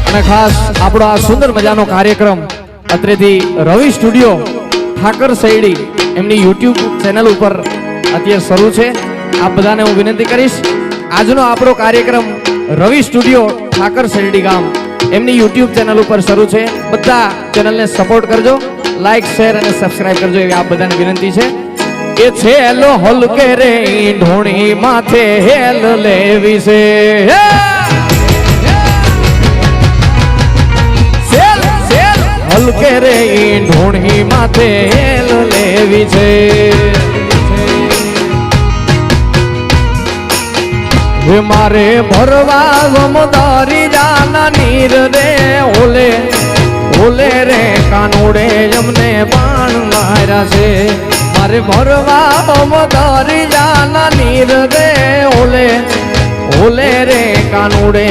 અને ખાસ આપણો આ સુંદર મજાનો કાર્યક્રમ અત્રેથી રવિ સ્ટુડિયો ઠાકર સૈડી એમની YouTube ચેનલ ઉપર અત્યારે શરૂ છે. આપ બધાને હું વિનંતી કરીશ, આજનો આપણો કાર્યક્રમ રવિ સ્ટુડિયો ઠાકર સૈડી ગામ એમની YouTube ચેનલ ઉપર શરૂ છે. બધા ચેનલને સપોર્ટ કરજો, લાઈક શેર અને સબસ્ક્રાઇબ કરજો એવી આપ બધાને વિનંતી છે. એ છેલ્લો હલકે રે ઢોણી માથે હેલ લેવી છે, હલકે રે ઢોણી માથે હેલ લેવી છે. હે મારે ભરવા સમદારી જાના નીર રે ઓલે ઓલે રે કાનુડે અમને બાણ માર્યા છે. મારે ભરવા સમદારી જાના નીર રે ઓલે ઓલે રે કાનુડે